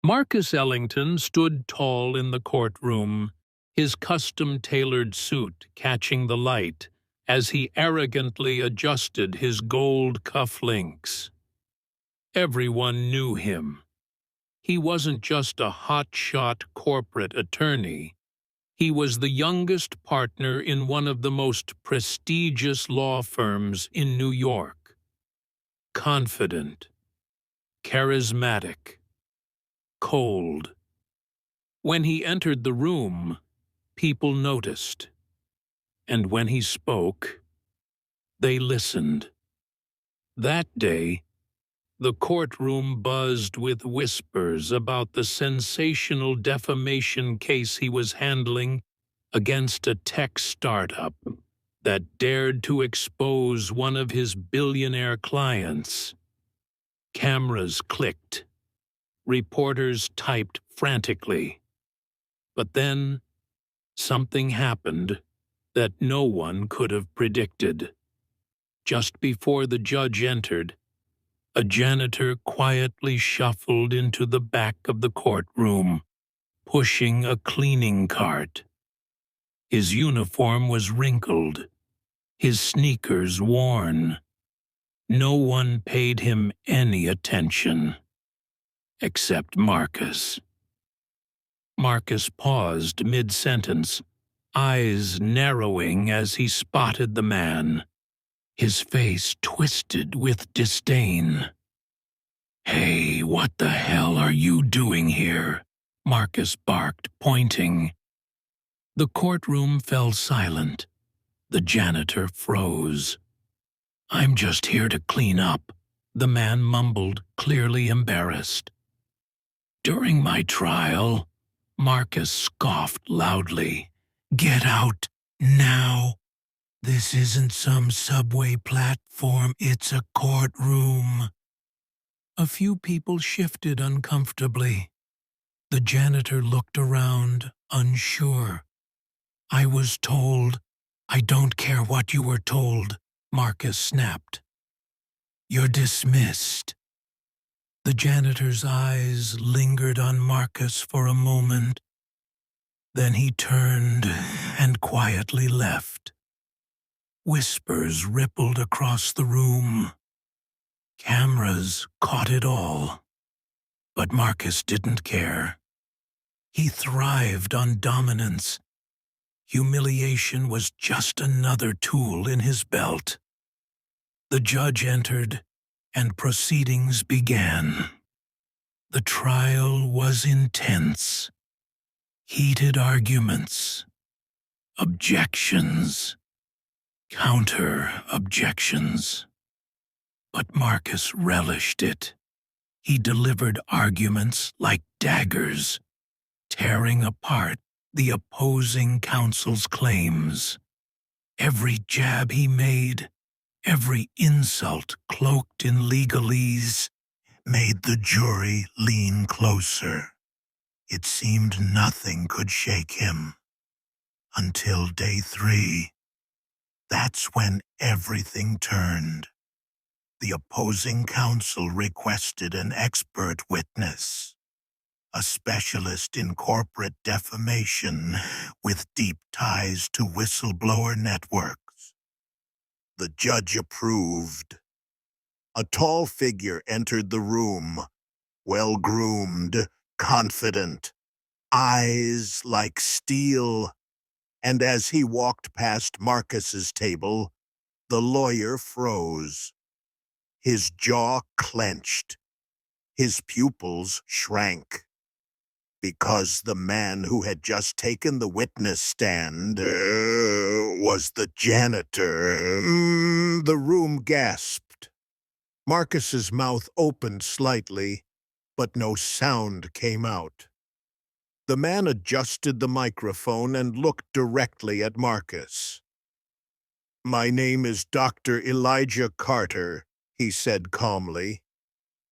Marcus Ellington stood tall in the courtroom, his custom-tailored suit catching the light as he arrogantly adjusted his gold cufflinks. Everyone knew him. He wasn't just a hotshot corporate attorney. He was the youngest partner in one of the most prestigious law firms in New York. Confident, charismatic, cold. When he entered the room, people noticed. And when he spoke, they listened. That day, the courtroom buzzed with whispers about the sensational defamation case he was handling against a tech startup that dared to expose one of his billionaire clients. Cameras clicked. Reporters typed frantically. But then, something happened that no one could have predicted. Just before the judge entered, a janitor quietly shuffled into the back of the courtroom, pushing a cleaning cart. His uniform was wrinkled, his sneakers worn. No one paid him any attention, except Marcus. Marcus paused mid-sentence, eyes narrowing as he spotted the man, his face twisted with disdain. "Hey, what the hell are you doing here?" Marcus barked, pointing. The courtroom fell silent. The janitor froze. "I'm just here to clean up," the man mumbled, clearly embarrassed. "During my trial," Marcus scoffed loudly. "Get out, now. This isn't some subway platform, it's a courtroom." A few people shifted uncomfortably. The janitor looked around, unsure. "I was told." "I don't care what you were told," Marcus snapped. "You're dismissed." The janitor's eyes lingered on Marcus for a moment. Then he turned and quietly left. Whispers rippled across the room. Cameras caught it all. But Marcus didn't care. He thrived on dominance. Humiliation was just another tool in his belt. The judge entered, and proceedings began. The trial was intense. Heated arguments, objections, counter-objections. But Marcus relished it. He delivered arguments like daggers, tearing apart the opposing counsel's claims. Every jab he made, every insult cloaked in legalese, made the jury lean closer. It seemed nothing could shake him. Until day 3. That's when everything turned. The opposing counsel requested an expert witness, a specialist in corporate defamation with deep ties to whistleblower networks. The judge approved. A tall figure entered the room, well-groomed, confident, eyes like steel. And as he walked past Marcus's table, the lawyer froze. His jaw clenched. His pupils shrank. Because the man who had just taken the witness stand was the janitor. The room gasped. Marcus's mouth opened slightly, but no sound came out. The man adjusted the microphone and looked directly at Marcus. "My name is Dr. Elijah Carter," he said calmly.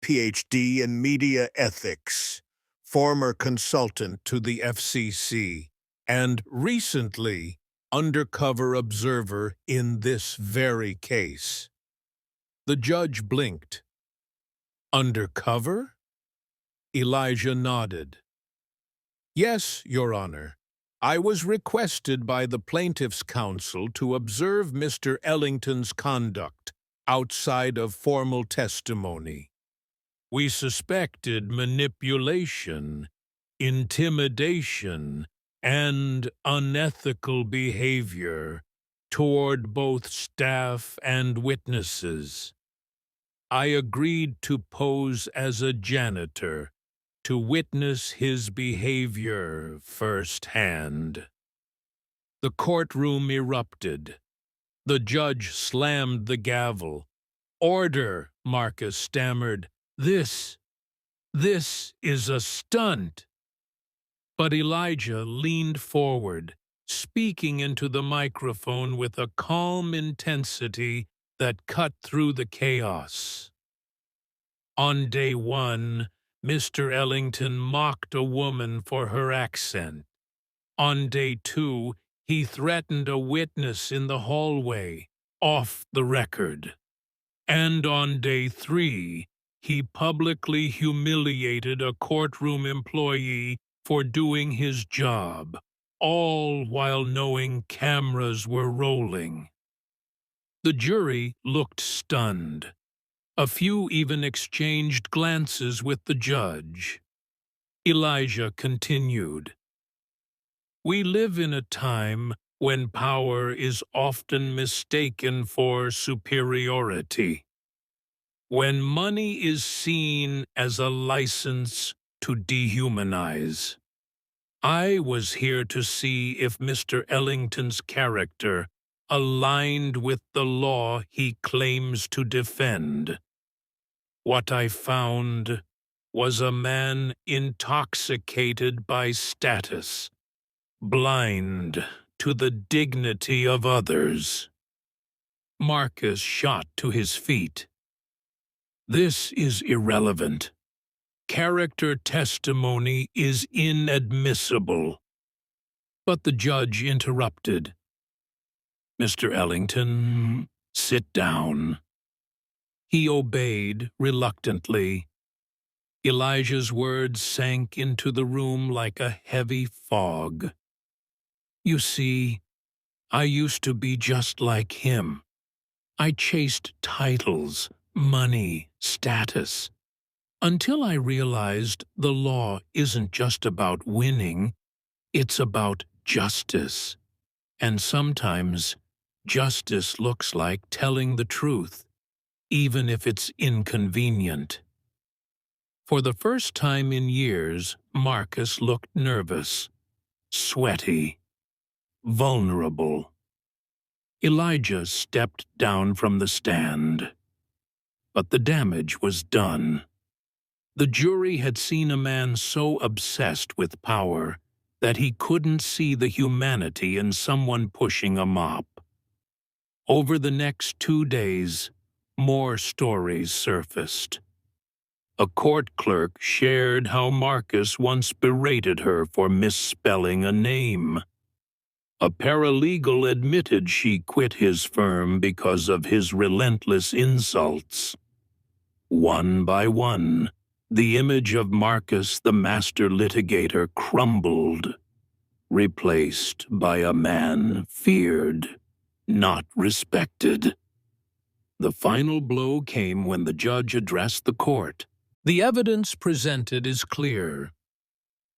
"PhD in media ethics, former consultant to the FCC, and recently undercover observer in this very case." The judge blinked. "Undercover?" Elijah nodded. Yes, Your Honor. I was requested by the plaintiff's counsel to observe Mr. Ellington's conduct outside of formal testimony. We suspected manipulation, intimidation, and unethical behavior toward both staff and witnesses. I agreed to pose as a janitor to witness his behavior firsthand. The courtroom erupted. The judge slammed the gavel. Order, Marcus stammered. This is a stunt. But Elijah leaned forward, speaking into the microphone with a calm intensity that cut through the chaos. On day one, Mr. Ellington mocked a woman for her accent. On day two, he threatened a witness in the hallway, off the record. And on day three, he publicly humiliated a courtroom employee for doing his job, all while knowing cameras were rolling. The jury looked stunned. A few even exchanged glances with the judge. Elijah continued. We live in a time when power is often mistaken for superiority. When money is seen as a license to dehumanize. I was here to see if Mr. Ellington's character aligned with the law he claims to defend. What I found was a man intoxicated by status, blind to the dignity of others. Marcus shot to his feet. This is irrelevant. Character testimony is inadmissible. But the judge interrupted. Mr. Ellington, sit down. He obeyed reluctantly. Elijah's words sank into the room like a heavy fog. You see, I used to be just like him. I chased titles, money, status, until I realized the law isn't just about winning, it's about justice. And sometimes, justice looks like telling the truth, even if it's inconvenient. For the first time in years, Marcus looked nervous, sweaty, vulnerable. Elijah stepped down from the stand. But the damage was done. The jury had seen a man so obsessed with power that he couldn't see the humanity in someone pushing a mop. Over the next 2 days, more stories surfaced. A court clerk shared how Marcus once berated her for misspelling a name. A paralegal admitted she quit his firm because of his relentless insults. One by one, the image of Marcus the master litigator crumbled, replaced by a man feared, not respected. The final blow came when the judge addressed the court. The evidence presented is clear.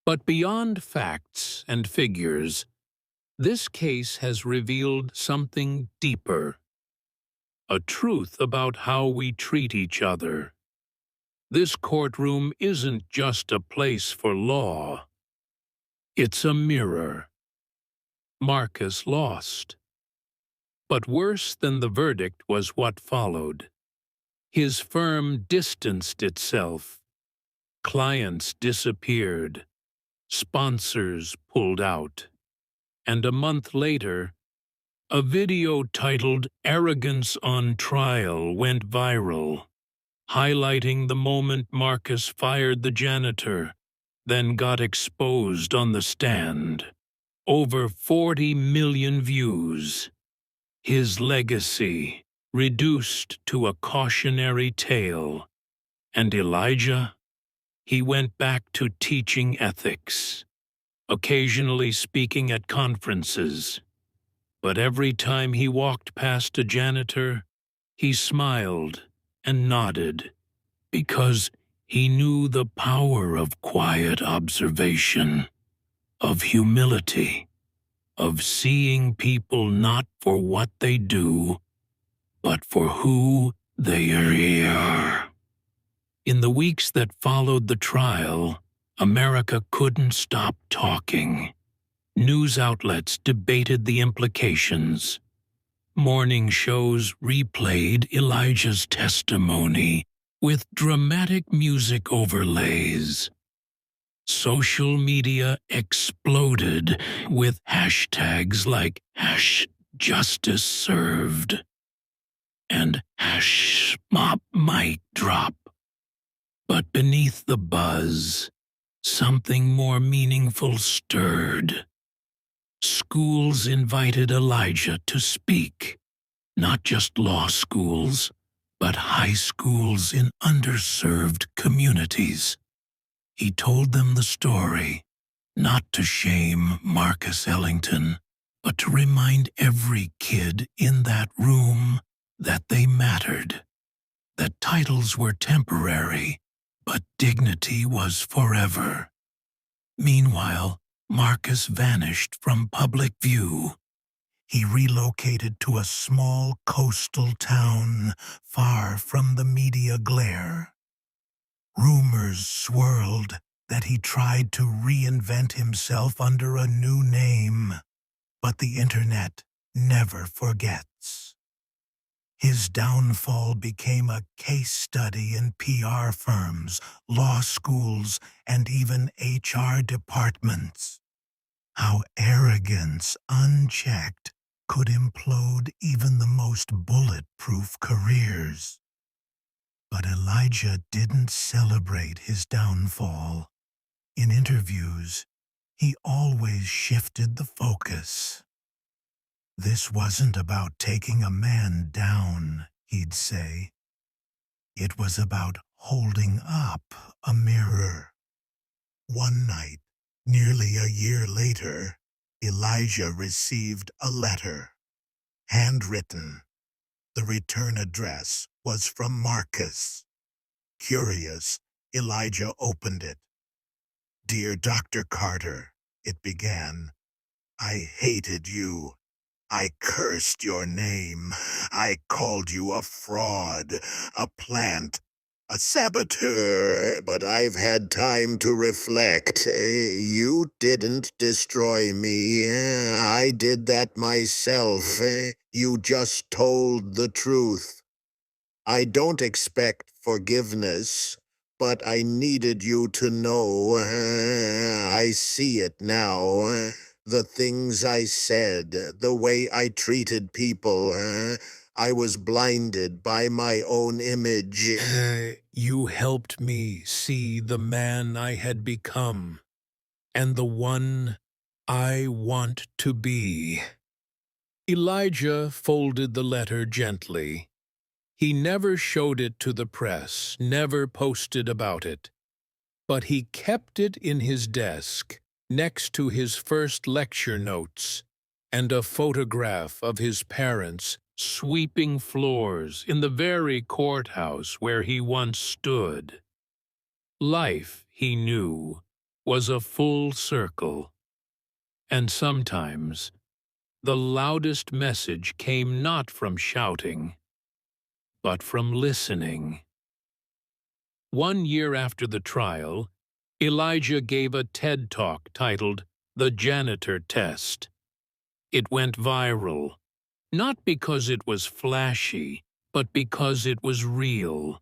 But beyond facts and figures, this case has revealed something deeper. A truth about how we treat each other. This courtroom isn't just a place for law. It's a mirror. Marcus lost. But worse than the verdict was what followed. His firm distanced itself. Clients disappeared. Sponsors pulled out. And a month later, a video titled "Arrogance on Trial" went viral, highlighting the moment Marcus fired the janitor, then got exposed on the stand. Over 40 million views. His legacy reduced to a cautionary tale. And Elijah? he went back to teaching ethics, occasionally speaking at conferences. But every time he walked past a janitor, he smiled and nodded, because he knew the power of quiet observation, of humility, of seeing people not for what they do, but for who they are. In the weeks that followed the trial, America couldn't stop talking. News outlets debated the implications. Morning shows replayed Elijah's testimony with dramatic music overlays. Social media exploded with hashtags like #JusticeServed and #MopMightDrop. But beneath the buzz, something more meaningful stirred. Schools invited Elijah to speak, not just law schools, but high schools in underserved communities. He told them the story, not to shame Marcus Ellington, but to remind every kid in that room that they mattered, that titles were temporary, but dignity was forever. Meanwhile, Marcus vanished from public view. He relocated to a small coastal town far from the media glare. Rumors swirled that he tried to reinvent himself under a new name, but the internet never forgets. His downfall became a case study in PR firms, law schools, and even HR departments. How arrogance, unchecked, could implode even the most bulletproof careers. But Elijah didn't celebrate his downfall. In interviews, he always shifted the focus. This wasn't about taking a man down, he'd say. It was about holding up a mirror. One night, nearly a year later, Elijah received a letter, handwritten. The return address was from Marcus. Curious, Elijah opened it. "Dear Dr. Carter," it began, "I hated you. I cursed your name. I called you a fraud, a plant, a saboteur, but I've had time to reflect. You didn't destroy me. I did that myself. You just told the truth. I don't expect forgiveness, but I needed you to know. I see it now. The things I said, the way I treated people. I was blinded by my own image." You helped me see the man I had become, and the one I want to be. Elijah folded the letter gently. He never showed it to the press, never posted about it. But he kept it in his desk, next to his first lecture notes, and a photograph of his parents sweeping floors in the very courthouse where he once stood. Life, he knew, was a full circle. And sometimes the loudest message came not from shouting, but from listening. 1 year after the trial, Elijah gave a TED Talk titled The Janitor Test. It went viral, not because it was flashy, but because it was real.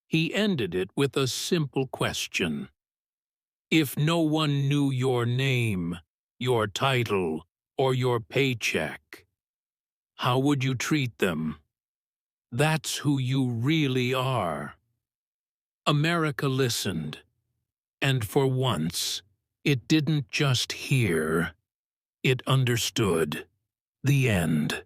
He ended it with a simple question. If no one knew your name, your title, or your paycheck, how would you treat them? That's who you really are. America listened, and for once, it didn't just hear, it understood. The end.